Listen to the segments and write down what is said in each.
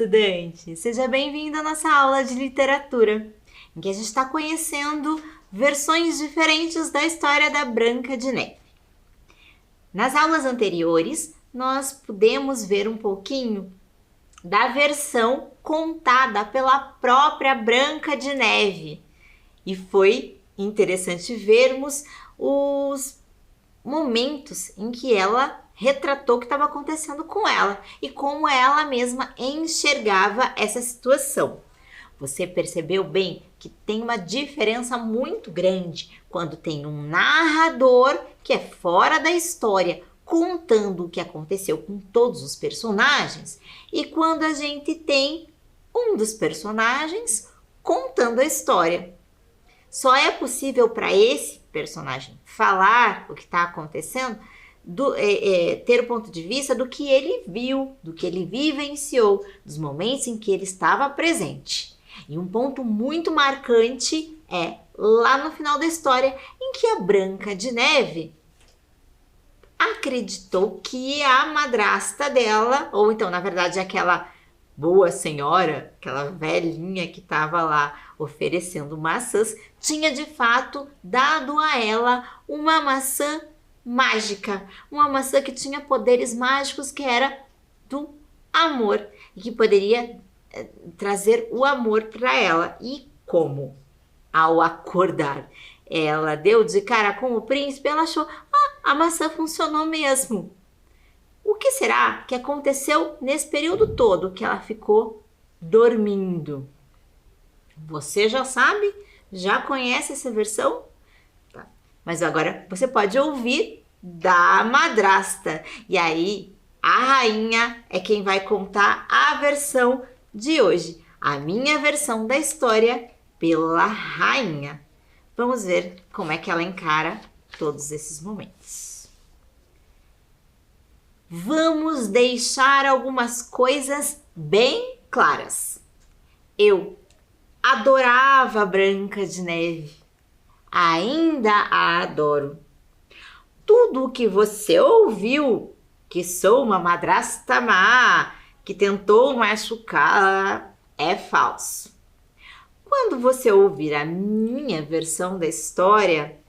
estudante! Seja bem-vindo à nossa aula de literatura, em que a gente está conhecendo versões diferentes da história da Branca de Neve. Nas aulas anteriores, nós pudemos ver um pouquinho da versão contada pela própria Branca de Neve. E foi interessante vermos os momentos em que ela retratou o que estava acontecendo com ela e como ela mesma enxergava essa situação. Você percebeu bem que tem uma diferença muito grande quando tem um narrador que é fora da história contando o que aconteceu com todos os personagens e quando a gente tem um dos personagens contando a história. Só é possível para esse personagem falar o que está acontecendo, ter o ponto de vista do que ele viu, do que ele vivenciou, dos momentos em que ele estava presente. E um ponto muito marcante é lá no final da história, em que a Branca de Neve acreditou que a madrasta dela, ou então, na verdade, aquela boa senhora, aquela velhinha que estava lá oferecendo maçãs, tinha de fato dado a ela uma maçã mágica, uma maçã que tinha poderes mágicos, que era do amor e que poderia trazer o amor para ela. E como ao acordar ela deu de cara com o príncipe, ela achou, a maçã funcionou mesmo. O que será que aconteceu nesse período todo que ela ficou dormindo? Você já sabe? Já conhece essa versão? Tá. Mas agora você pode ouvir da madrasta. E aí a rainha é quem vai contar a versão de hoje. A minha versão da história pela rainha. Vamos ver como é que ela encara todos esses momentos. Vamos deixar algumas coisas bem claras. Eu adorava a Branca de Neve. Ainda a adoro. Tudo o que você ouviu, que sou uma madrasta má, que tentou machucá-la, é falso. Quando você ouvir a minha versão da história,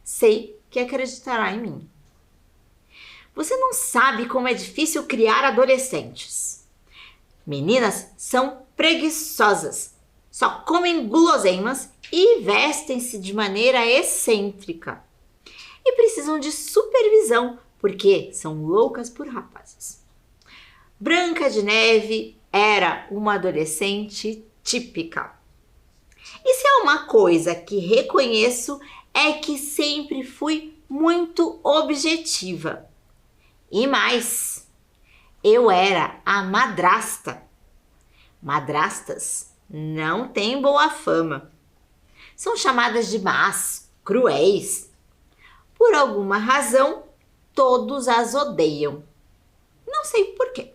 sei que acreditará em mim. Você não sabe como é difícil criar adolescentes. Meninas são preguiçosas, só comem guloseimas e vestem-se de maneira excêntrica. E precisam de supervisão, porque são loucas por rapazes. Branca de Neve era uma adolescente típica. E se é uma coisa que reconheço é que sempre fui muito objetiva. E mais, eu era a madrasta. Madrastas não têm boa fama. São chamadas de más, cruéis. Por alguma razão, todos as odeiam. Não sei por quê.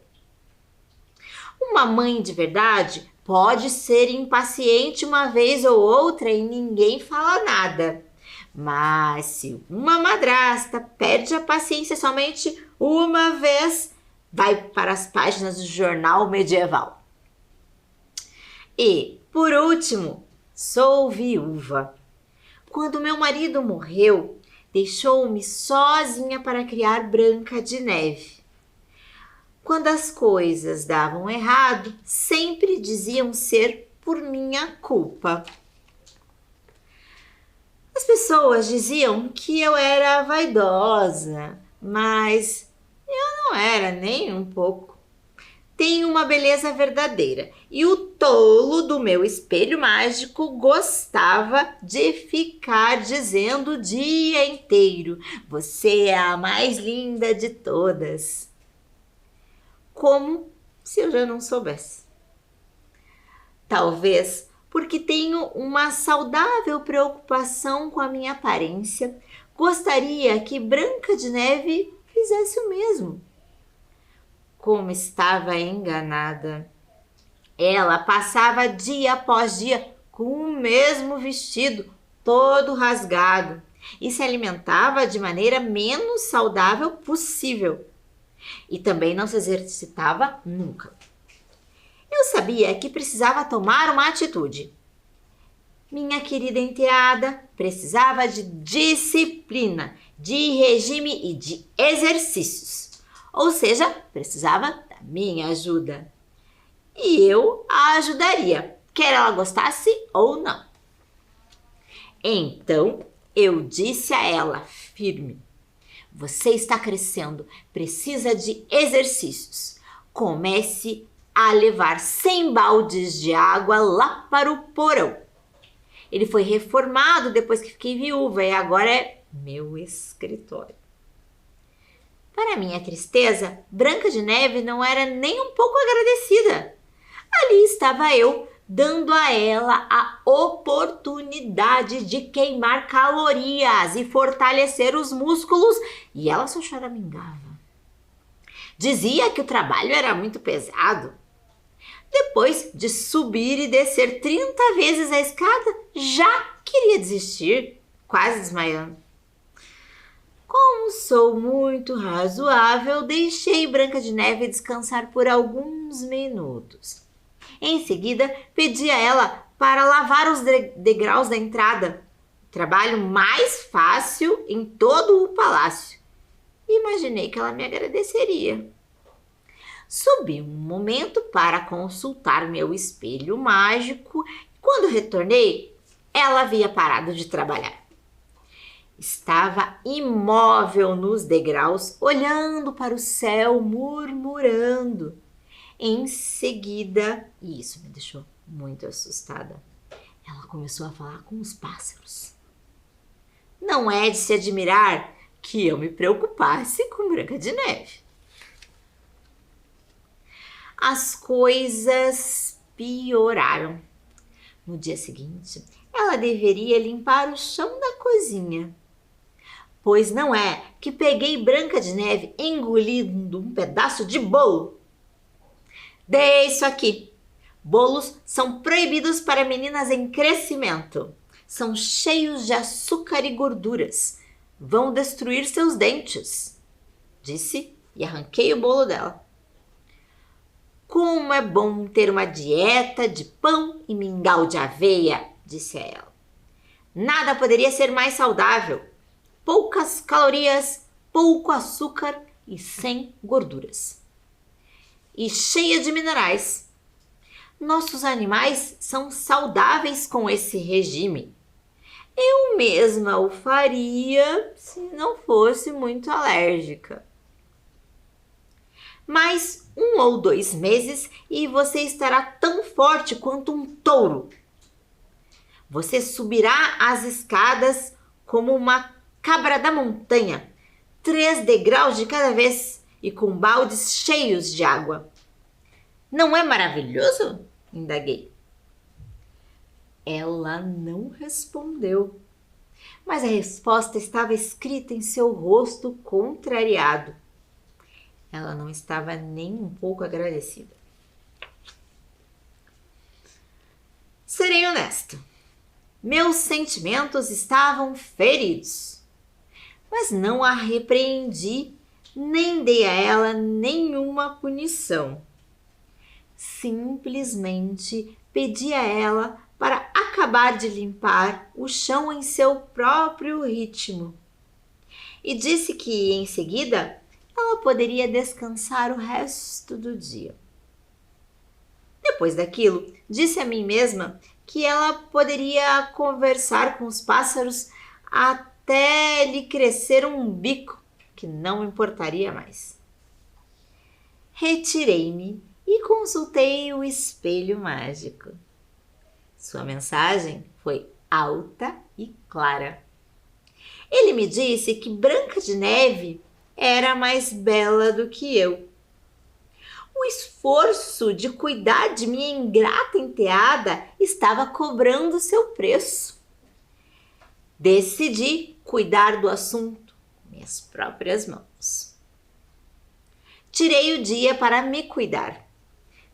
Uma mãe de verdade pode ser impaciente uma vez ou outra e ninguém fala nada. Mas se uma madrasta perde a paciência somente uma vez, vai para as páginas do jornal medieval. E, por último, sou viúva. Quando meu marido morreu, deixou-me sozinha para criar Branca de Neve. Quando as coisas davam errado, sempre diziam ser por minha culpa. As pessoas diziam que eu era vaidosa, mas eu não era nem um pouco. Tenho uma beleza verdadeira e o tolo do meu espelho mágico gostava de ficar dizendo o dia inteiro: você é a mais linda de todas. Como se eu já não soubesse. Talvez porque tenho uma saudável preocupação com a minha aparência, gostaria que Branca de Neve fizesse o mesmo. Como estava enganada. Ela passava dia após dia com o mesmo vestido, todo rasgado, e se alimentava de maneira menos saudável possível. E também não se exercitava nunca. Eu sabia que precisava tomar uma atitude. Minha querida enteada precisava de disciplina, de regime e de exercícios. Ou seja, precisava da minha ajuda. E eu a ajudaria, quer ela gostasse ou não. Então, eu disse a ela, firme: você está crescendo, precisa de exercícios. Comece a levar 100 baldes de água lá para o porão. Ele foi reformado depois que fiquei viúva e agora é meu escritório. Para minha tristeza, Branca de Neve não era nem um pouco agradecida. Ali estava eu, dando a ela a oportunidade de queimar calorias e fortalecer os músculos, e ela só choramingava. Dizia que o trabalho era muito pesado. Depois de subir e descer 30 vezes a escada, já queria desistir, quase desmaiando. Como sou muito razoável, deixei Branca de Neve descansar por alguns minutos. Em seguida, pedi a ela para lavar os degraus da entrada, trabalho mais fácil em todo o palácio. Imaginei que ela me agradeceria. Subi um momento para consultar meu espelho mágico e quando retornei, ela havia parado de trabalhar. Estava imóvel nos degraus, olhando para o céu, murmurando. Em seguida, e isso me deixou muito assustada, ela começou a falar com os pássaros. Não é de se admirar que eu me preocupasse com Branca de Neve. As coisas pioraram. No dia seguinte, ela deveria limpar o chão da cozinha. Pois não é que peguei Branca de Neve engolindo um pedaço de bolo. Dê isso aqui. Bolos são proibidos para meninas em crescimento. São cheios de açúcar e gorduras. Vão destruir seus dentes, disse e arranquei o bolo dela. Como é bom ter uma dieta de pão e mingau de aveia, disse a ela. Nada poderia ser mais saudável. Poucas calorias, pouco açúcar e sem gorduras. E cheia de minerais. Nossos animais são saudáveis com esse regime. Eu mesma o faria se não fosse muito alérgica. Mais 1 ou 2 meses e você estará tão forte quanto um touro. Você subirá as escadas como uma cabra da montanha, 3 degraus de cada vez e com baldes cheios de água. Não é maravilhoso? Indaguei. Ela não respondeu, mas a resposta estava escrita em seu rosto contrariado. Ela não estava nem um pouco agradecida. Serei honesta. Meus sentimentos estavam feridos, mas não a repreendi, nem dei a ela nenhuma punição. Simplesmente pedi a ela para acabar de limpar o chão em seu próprio ritmo. E disse que, em seguida, ela poderia descansar o resto do dia. Depois daquilo, disse a mim mesma que ela poderia conversar com os pássaros até lhe crescer um bico que não importaria mais. Retirei-me e consultei o espelho mágico. Sua mensagem foi alta e clara. Ele me disse que Branca de Neve era mais bela do que eu. O esforço de cuidar de minha ingrata enteada estava cobrando seu preço. Decidi cuidar do assunto com minhas próprias mãos. Tirei o dia para me cuidar.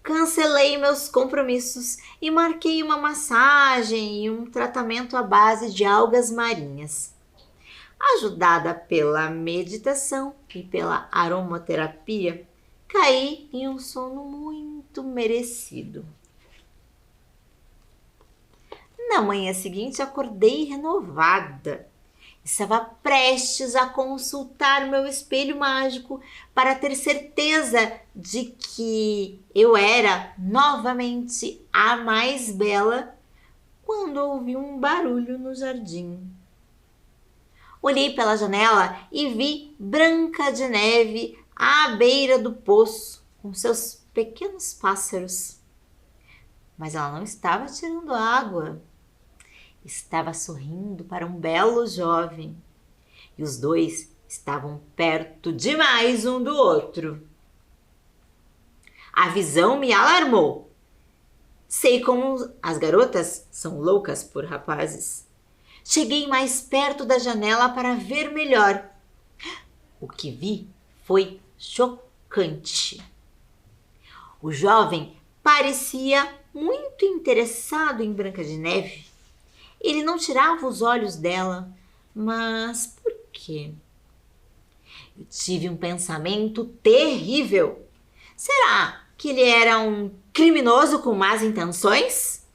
Cancelei meus compromissos e marquei uma massagem e um tratamento à base de algas marinhas. Ajudada pela meditação e pela aromaterapia, caí em um sono muito muito merecido. Na manhã seguinte, acordei renovada. Estava prestes a consultar meu espelho mágico para ter certeza de que eu era novamente a mais bela, quando ouvi um barulho no jardim. Olhei pela janela e vi Branca de Neve à beira do poço, com seus pequenos pássaros. Mas ela não estava tirando água. Estava sorrindo para um belo jovem. E os dois estavam perto demais um do outro. A visão me alarmou. Sei como as garotas são loucas por rapazes. Cheguei mais perto da janela para ver melhor. O que vi foi chocante. O jovem parecia muito interessado em Branca de Neve. Ele não tirava os olhos dela, mas por quê? Eu tive um pensamento terrível. Será que ele era um criminoso com más intenções?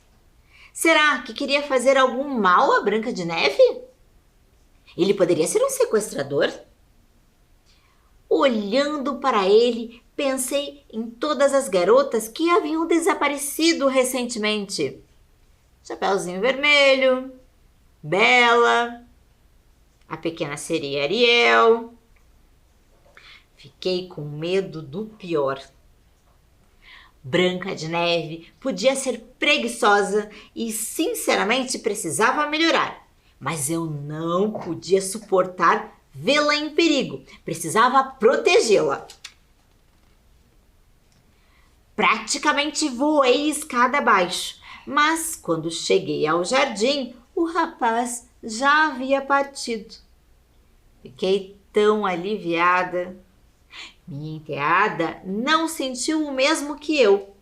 Será que queria fazer algum mal a Branca de Neve? Ele poderia ser um sequestrador? Olhando para ele, pensei em todas as garotas que haviam desaparecido recentemente. Chapeuzinho Vermelho, Bela, a Pequena Sereia Ariel. Fiquei com medo do pior. Branca de Neve podia ser preguiçosa e, sinceramente, precisava melhorar. Mas eu não podia suportar vê-la em perigo. Precisava protegê-la. Praticamente voei escada abaixo, mas quando cheguei ao jardim, o rapaz já havia partido. Fiquei tão aliviada. Minha enteada não sentiu o mesmo que eu.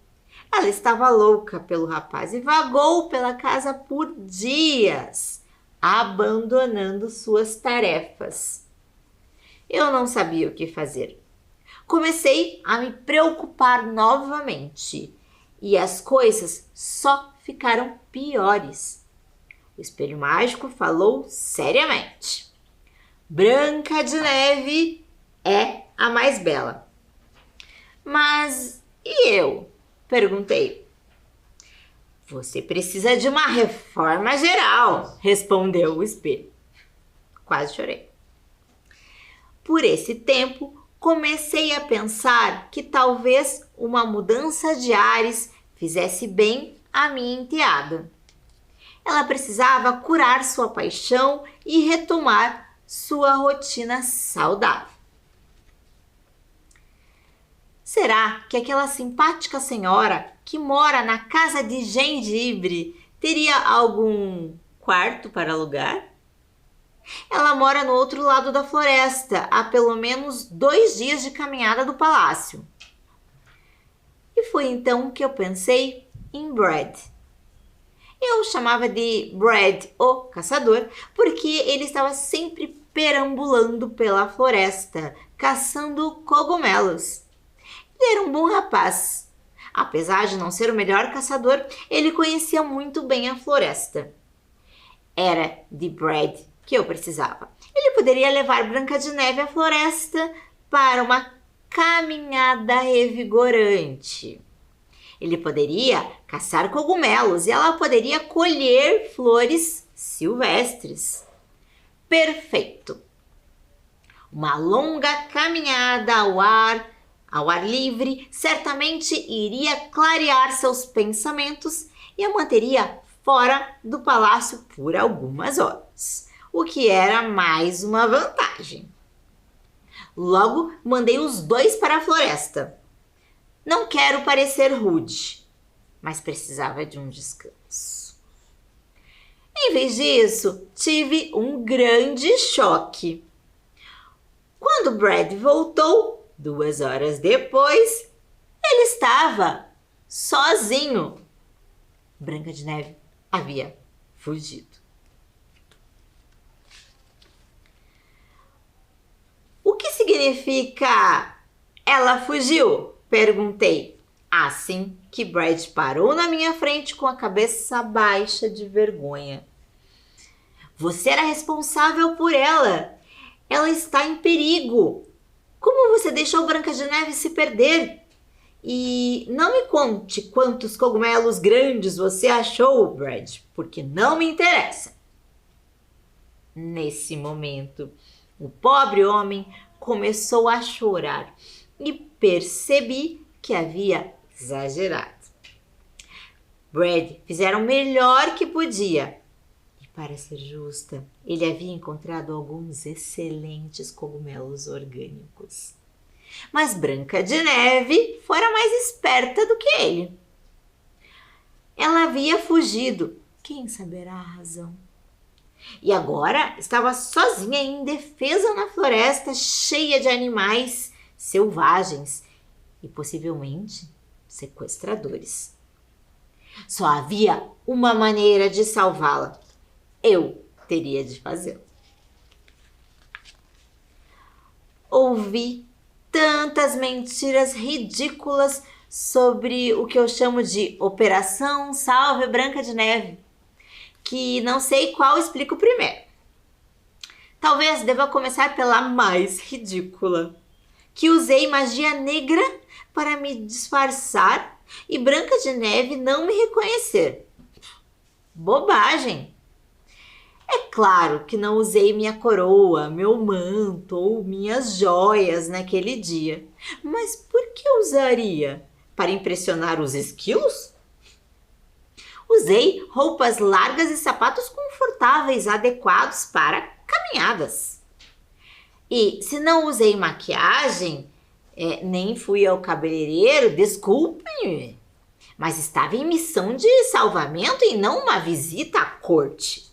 Ela estava louca pelo rapaz e vagou pela casa por dias, abandonando suas tarefas. Eu não sabia o que fazer. Comecei a me preocupar novamente e as coisas só ficaram piores. O espelho mágico falou seriamente: Branca de Neve é a mais bela. Mas e eu? Perguntei. Você precisa de uma reforma geral, respondeu o espelho. Quase chorei. Por esse tempo, comecei a pensar que talvez uma mudança de ares fizesse bem à minha enteada. Ela precisava curar sua paixão e retomar sua rotina saudável. Será que aquela simpática senhora que mora na casa de gengibre teria algum quarto para alugar? Ela mora no outro lado da floresta, a pelo menos 2 dias de caminhada do palácio. E foi então que eu pensei em Brad. Eu o chamava de Brad, o caçador, porque ele estava sempre perambulando pela floresta, caçando cogumelos. Ele era um bom rapaz. Apesar de não ser o melhor caçador, ele conhecia muito bem a floresta. Era de Brad que eu precisava. Ele poderia levar Branca de Neve à floresta para uma caminhada revigorante. Ele poderia caçar cogumelos e ela poderia colher flores silvestres. Perfeito! Uma longa caminhada ao ar livre certamente iria clarear seus pensamentos e a manteria fora do palácio por algumas horas, o que era mais uma vantagem. Logo, mandei os dois para a floresta. Não quero parecer rude, mas precisava de um descanso. Em vez disso, tive um grande choque. Quando Brad voltou, 2 horas depois, ele estava sozinho. Branca de Neve havia fugido. O que significa ela fugiu? Perguntei. Assim que Brad parou na minha frente com a cabeça baixa de vergonha. Você era responsável por ela. Ela está em perigo. Como você deixou Branca de Neve se perder? E não me conte quantos cogumelos grandes você achou, Brad, porque não me interessa. Nesse momento, o pobre homem começou a chorar e percebi que havia exagerado. Brad fizeram o melhor que podia. E para ser justa, ele havia encontrado alguns excelentes cogumelos orgânicos. Mas Branca de Neve fora mais esperta do que ele. Ela havia fugido, quem saberá a razão? E agora estava sozinha e indefesa na floresta, cheia de animais selvagens e possivelmente sequestradores. Só havia uma maneira de salvá-la. Eu teria de fazê-lo. Ouvi tantas mentiras ridículas sobre o que eu chamo de Operação Salve Branca de Neve, que não sei qual explico primeiro. Talvez deva começar pela mais ridícula, que usei magia negra para me disfarçar e Branca de Neve não me reconhecer. Bobagem! É claro que não usei minha coroa, meu manto ou minhas joias naquele dia. Mas por que usaria? Para impressionar os esquilos? Usei roupas largas e sapatos confortáveis, adequados para caminhadas. E se não usei maquiagem, nem fui ao cabeleireiro, desculpe-me, mas estava em missão de salvamento e não uma visita à corte.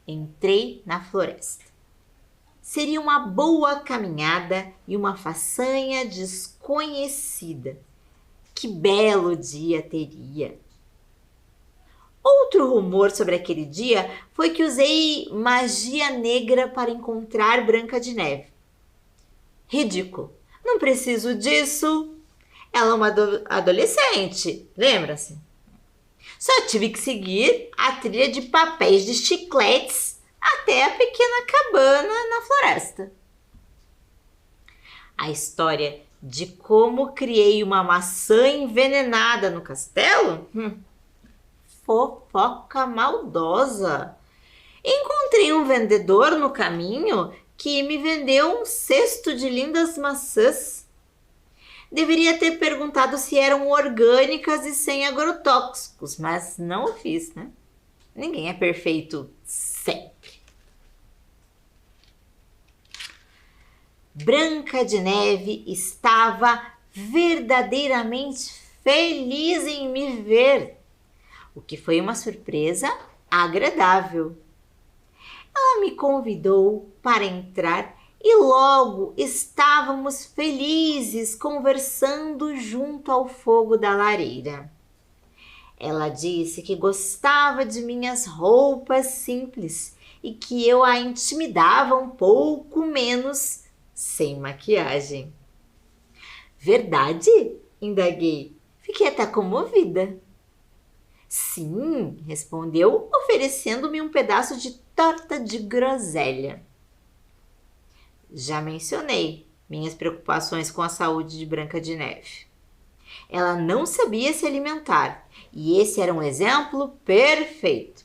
Entrei na floresta. Seria uma boa caminhada e uma façanha desconhecida. Que belo dia teria! Outro rumor sobre aquele dia foi que usei magia negra para encontrar Branca de Neve. Ridículo! Não preciso disso! Ela é uma adolescente, lembra-se? Só tive que seguir a trilha de papéis de chicletes até a pequena cabana na floresta. A história de como criei uma maçã envenenada no castelo? Fofoca maldosa. Encontrei um vendedor no caminho que me vendeu um cesto de lindas maçãs. Deveria ter perguntado se eram orgânicas e sem agrotóxicos, mas não o fiz, né? Ninguém é perfeito sempre. Branca de Neve estava verdadeiramente feliz em me ver, o que foi uma surpresa agradável. Ela me convidou para entrar e logo estávamos felizes conversando junto ao fogo da lareira. Ela disse que gostava de minhas roupas simples e que eu a intimidava um pouco menos sem maquiagem. Verdade? Indaguei. Fiquei até comovida. Sim, respondeu, oferecendo-me um pedaço de torta de groselha. Já mencionei minhas preocupações com a saúde de Branca de Neve. Ela não sabia se alimentar e esse era um exemplo perfeito.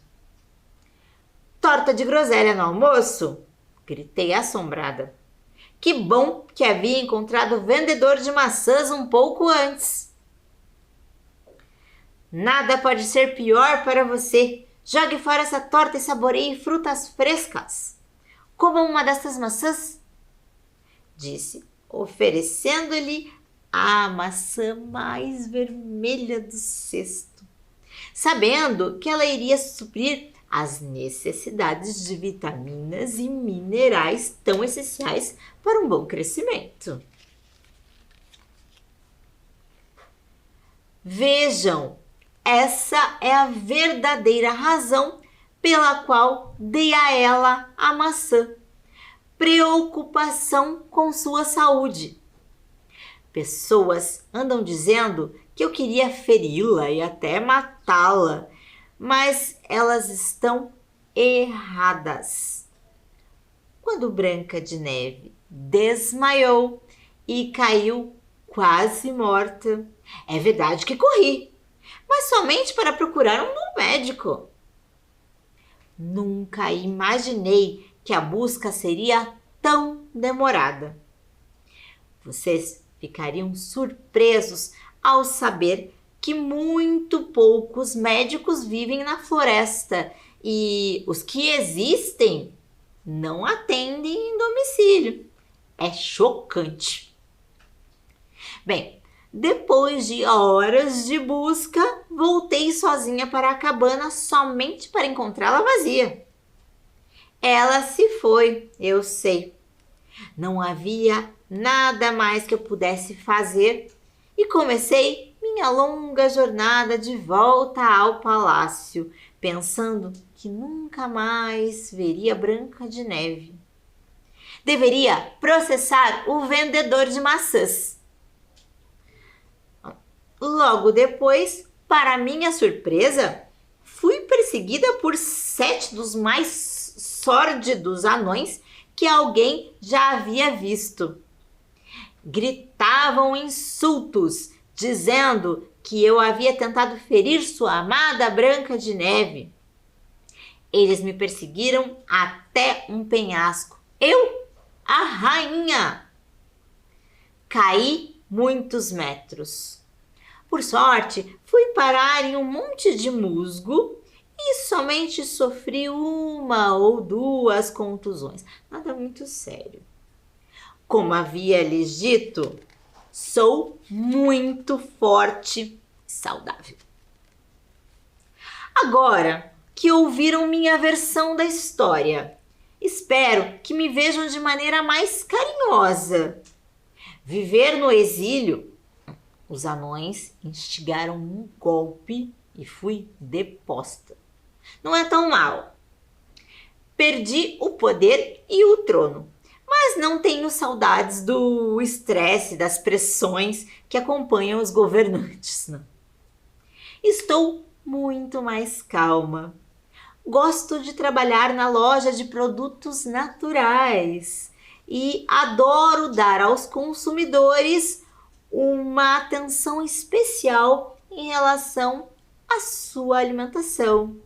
Torta de groselha no almoço? Gritei assombrada. Que bom que havia encontrado o vendedor de maçãs um pouco antes. Nada pode ser pior para você. Jogue fora essa torta e saboreie frutas frescas. Coma uma dessas maçãs, disse, oferecendo-lhe a maçã mais vermelha do cesto, sabendo que ela iria suprir as necessidades de vitaminas e minerais tão essenciais para um bom crescimento. Vejam, essa é a verdadeira razão pela qual dei a ela a maçã. Preocupação com sua saúde. Pessoas andam dizendo que eu queria feri-la e até matá-la, mas elas estão erradas. Quando Branca de Neve desmaiou e caiu quase morta, é verdade que corri, mas somente para procurar um bom médico. Nunca imaginei que a busca seria tão demorada. Vocês ficariam surpresos ao saber que muito poucos médicos vivem na floresta e os que existem não atendem em domicílio. É chocante. Bem, depois de horas de busca, voltei sozinha para a cabana somente para encontrá-la vazia. Ela se foi, eu sei. Não havia nada mais que eu pudesse fazer e comecei minha longa jornada de volta ao palácio, pensando que nunca mais veria Branca de Neve. Deveria processar o vendedor de maçãs. Logo depois, para minha surpresa, fui perseguida por 7 dos mais sórdidos anões que alguém já havia visto. Gritavam insultos, dizendo que eu havia tentado ferir sua amada Branca de Neve. Eles me perseguiram até um penhasco. Eu, a rainha, caí muitos metros. Por sorte, fui parar em um monte de musgo e somente sofri 1 ou 2 contusões. Nada muito sério. Como havia lhes dito, sou muito forte e saudável. Agora que ouviram minha versão da história, espero que me vejam de maneira mais carinhosa. Viver no exílio, os anões instigaram um golpe e fui deposta. Não é tão mal. Perdi o poder e o trono, mas não tenho saudades do estresse, das pressões que acompanham os governantes, não. Estou muito mais calma. Gosto de trabalhar na loja de produtos naturais e adoro dar aos consumidores uma atenção especial em relação à sua alimentação.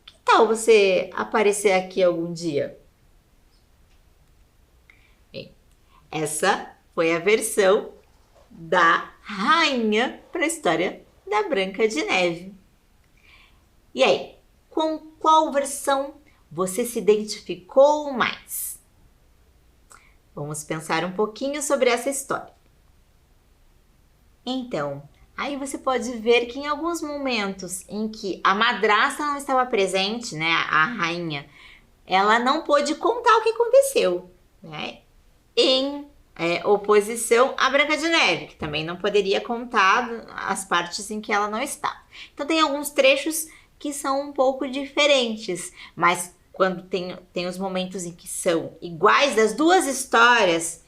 Que tal você aparecer aqui algum dia? Bem, essa foi a versão da rainha para a história da Branca de Neve. E aí, com qual versão você se identificou mais? Vamos pensar um pouquinho sobre essa história. Então, aí você pode ver que em alguns momentos em que a madrasta não estava presente, né, a rainha, ela não pôde contar o que aconteceu, né, em oposição à Branca de Neve, que também não poderia contar as partes em que ela não estava. Então, tem alguns trechos que são um pouco diferentes, mas quando tem os momentos em que são iguais das duas histórias,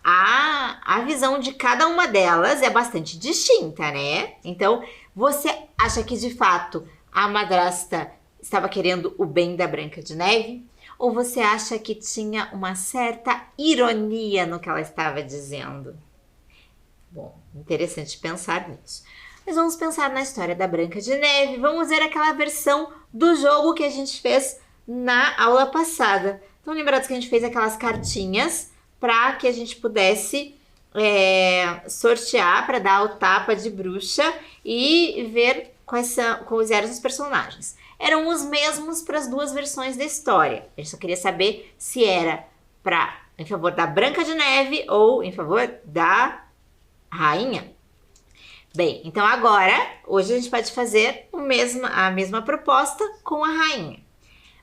a visão de cada uma delas é bastante distinta, né? Então, você acha que de fato a madrasta estava querendo o bem da Branca de Neve? Ou você acha que tinha uma certa ironia no que ela estava dizendo? Bom, interessante pensar nisso. Mas vamos pensar na história da Branca de Neve. Vamos ver aquela versão do jogo que a gente fez na aula passada. Estão lembrados que a gente fez aquelas cartinhas para que a gente pudesse sortear, para dar o tapa de bruxa e ver quais eram os personagens. Eram os mesmos para as duas versões da história. A gente só queria saber se era em favor da Branca de Neve ou em favor da rainha. Bem, então agora, hoje a gente pode fazer a mesma proposta com a rainha.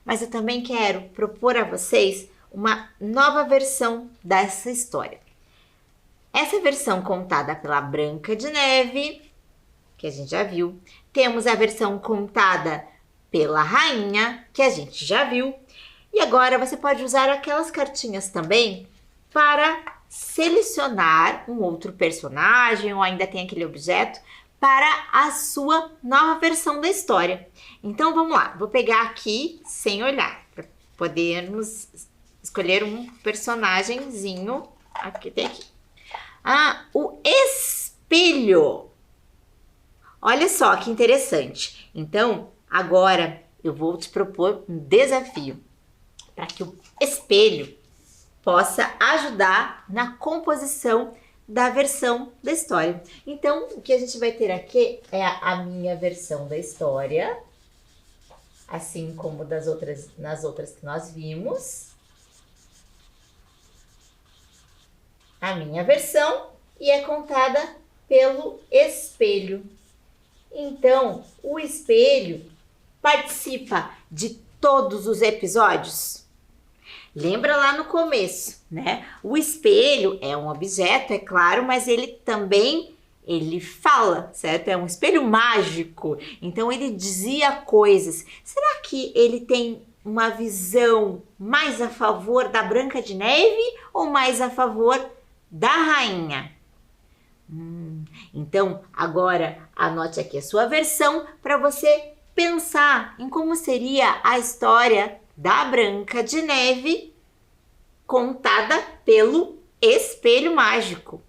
Mas eu também quero propor a vocês uma nova versão dessa história. Essa versão contada pela Branca de Neve, que a gente já viu. Temos a versão contada pela rainha, que a gente já viu. E agora você pode usar aquelas cartinhas também para selecionar um outro personagem ou ainda tem aquele objeto para a sua nova versão da história. Então vamos lá, vou pegar aqui sem olhar, para podermos escolher um personagemzinho. Aqui tem aqui. O espelho. Olha só que interessante. Então, agora eu vou te propor um desafio para que o espelho possa ajudar na composição da versão da história. Então, o que a gente vai ter aqui é a minha versão da história, assim como nas outras que nós vimos. A minha versão e é contada pelo espelho. Então, o espelho participa de todos os episódios. Lembra lá no começo, né? O espelho é um objeto, é claro, mas ele também fala, certo? É um espelho mágico. Então ele dizia coisas. Será que ele tem uma visão mais a favor da Branca de Neve ou mais a favor da rainha? Então, agora anote aqui a sua versão para você pensar em como seria a história da Branca de Neve contada pelo espelho mágico.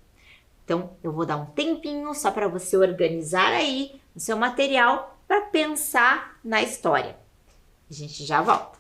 Então, eu vou dar um tempinho só para você organizar aí o seu material para pensar na história. A gente já volta.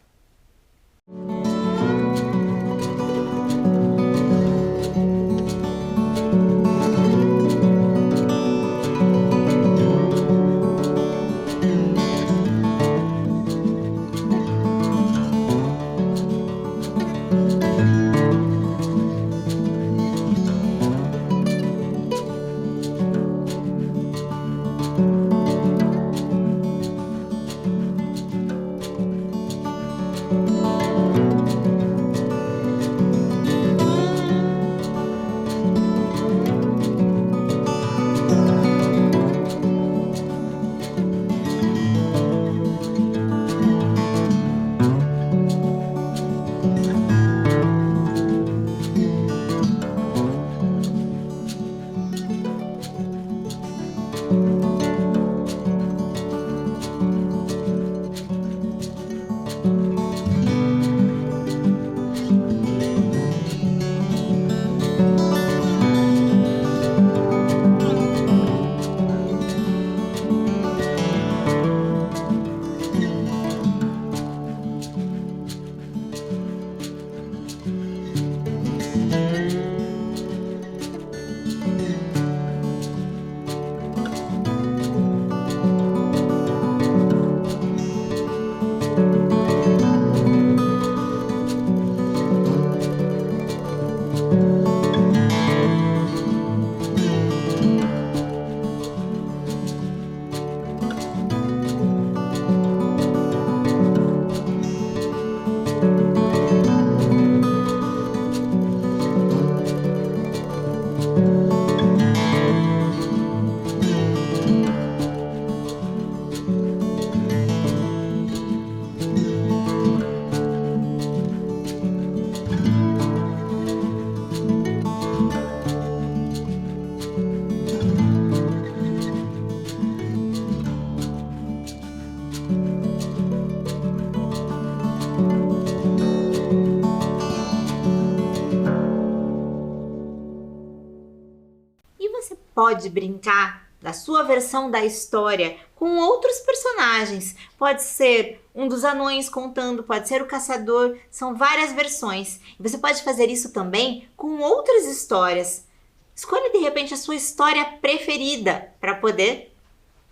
Pode brincar da sua versão da história com outros personagens. Pode ser um dos anões contando, pode ser o caçador, são várias versões. E você pode fazer isso também com outras histórias. Escolha de repente a sua história preferida para poder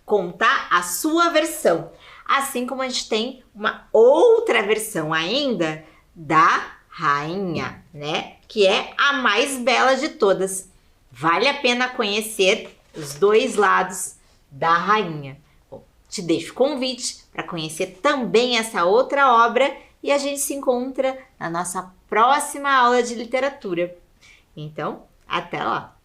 contar a sua versão. Assim como a gente tem uma outra versão ainda da rainha, né? Que é a mais bela de todas. Vale a pena conhecer os dois lados da rainha. Bom, te deixo o convite para conhecer também essa outra obra e a gente se encontra na nossa próxima aula de literatura. Então, até lá!